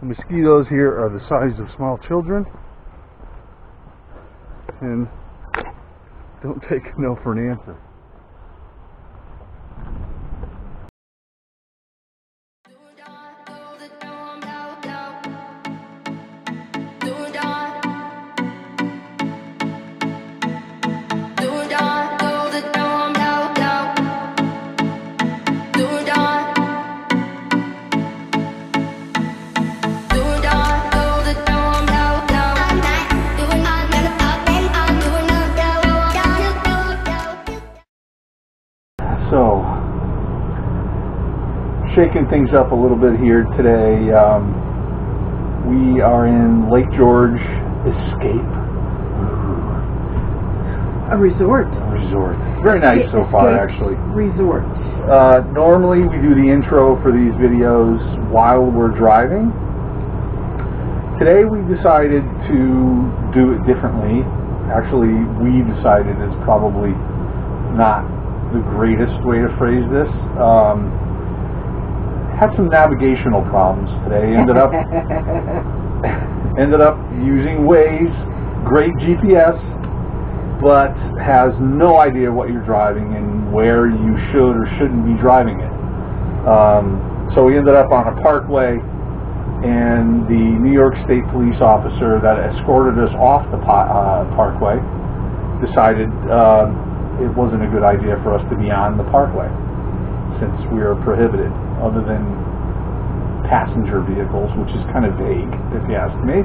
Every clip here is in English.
The mosquitoes here are the size of small children, and don't take no for an answer. So, shaking things up a little bit here today. We are in Lake George Escape. A resort. A resort. Very nice so far, actually. Resort. Normally we do the intro for these videos while we're driving. Today we decided to do it differently. Actually, we decided it's probably not the greatest way to phrase this. Had some navigational problems today. Ended up using Waze, great GPS, but has no idea what you're driving and where you should or shouldn't be driving it. So we ended up on a parkway, and the New York State police officer that escorted us off the parkway decided it wasn't a good idea for us to be on the parkway, since we are prohibited, other than passenger vehicles, which is kind of vague, if you ask me.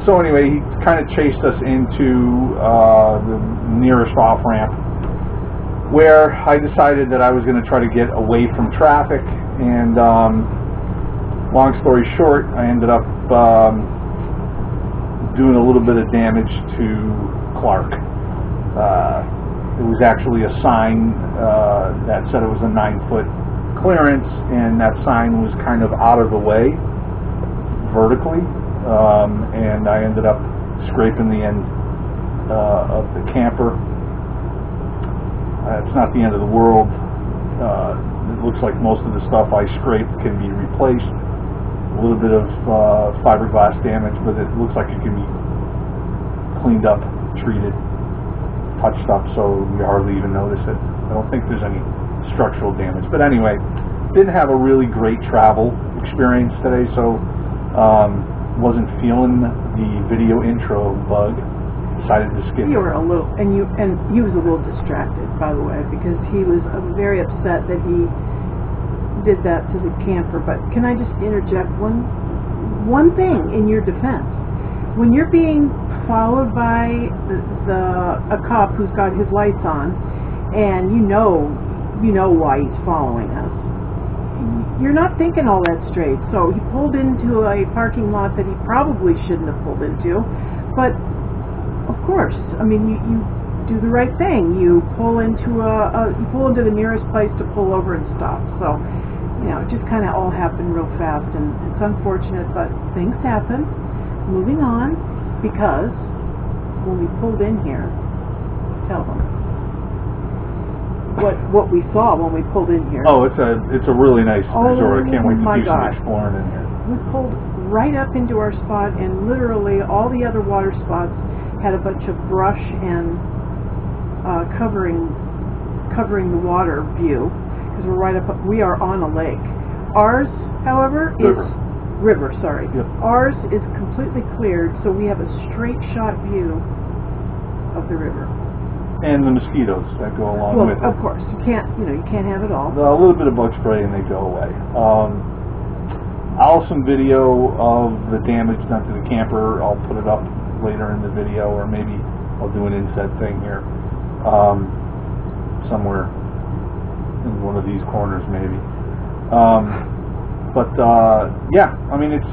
So anyway, he kind of chased us into the nearest off-ramp, where I decided that I was going to try to get away from traffic, and long story short, I ended up doing a little bit of damage to Clark. It was actually a sign that said it was a 9-foot clearance, and that sign was kind of out of the way vertically, and I ended up scraping the end of the camper. It's not the end of the world. It looks like most of the stuff I scraped can be replaced. A little bit of fiberglass damage, but it looks like it can be cleaned up, treated, touched up, so you hardly even notice it. I don't think there's any structural damage. But anyway, didn't have a really great travel experience today, so wasn't feeling the video intro bug. Decided to skip. You were a little, and he was a little distracted, by the way, because he was very upset that he did that to the camper. But can I just interject one thing in your defense? When you're being followed by a cop who's got his lights on, and you know why he's following us, you're not thinking all that straight. So he pulled into a parking lot that he probably shouldn't have pulled into, but of course, I mean, you do the right thing. You pull into the nearest place to pull over and stop. So, it just kind of all happened real fast, and it's unfortunate, but things happen. Moving on, because when we pulled in here, tell them what we saw when we pulled in here. Oh, it's a really nice resort. I can't wait to do some exploring in here. We pulled right up into our spot, and literally all the other water spots had a bunch of brush and covering the water view, because we're right up. We are on a lake. Ours, however, is river. Sorry. Yep. Ours is completely cleared, so we have a straight shot view of the river. And the mosquitoes that go along with it. Of course, you can't have it all. A little bit of bug spray and they go away. I'll have some video of the damage done to the camper. I'll put it up later in the video, or maybe I'll do an inset thing here somewhere in one of these corners, maybe. Yeah, I mean, it's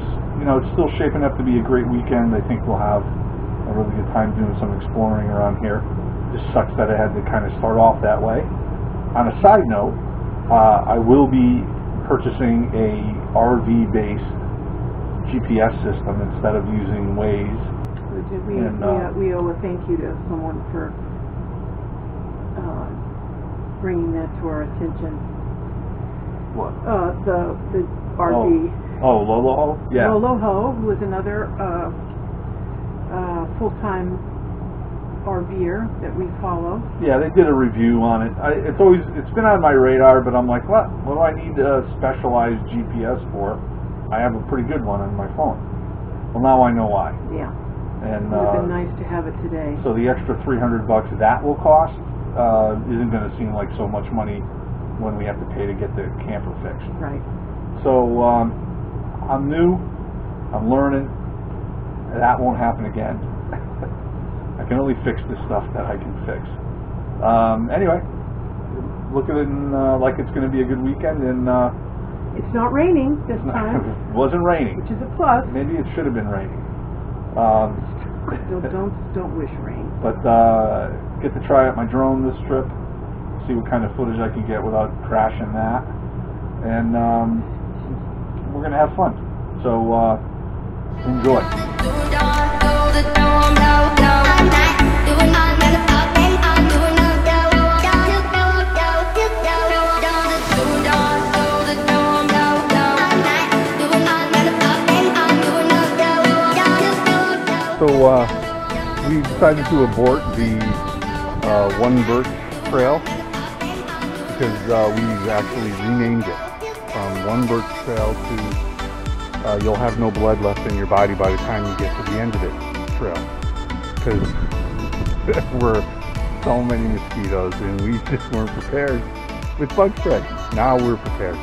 still shaping up to be a great weekend. I think we'll have a really good time doing some exploring around here. Just sucks that I had to kind of start off that way. On a side note, I will be purchasing a RV-based GPS system instead of using Waze. We owe a thank you to someone for bringing that to our attention. What? The RV. Oh, Lolo? Yeah. Lolo, who is another full-time RVer that we follow. Yeah, they did a review on it. It's been on my radar, but I'm like, what do I need a specialized GPS for? I have a pretty good one on my phone. Well, now I know why. Yeah. And it would have been nice to have it today. So the extra $300 that will cost isn't going to seem like so much money when we have to pay to get the camper fixed. Right. So I'm new. I'm learning. That won't happen again. I can only fix the stuff that I can fix. Anyway, look at it like it's going to be a good weekend, and it's not raining this time. It wasn't raining, which is a plus. Maybe it should have been raining. Don't wish rain. But get to try out my drone this trip, see what kind of footage I can get without crashing that, and we're going to have fun. So enjoy. So we decided to abort the One Birch Trail because we've actually renamed it from One Birch Trail to You'll Have No Blood Left in Your Body by the time you get to the end of it trail, because there were so many mosquitoes and we just weren't prepared with bug spray. Now we're prepared.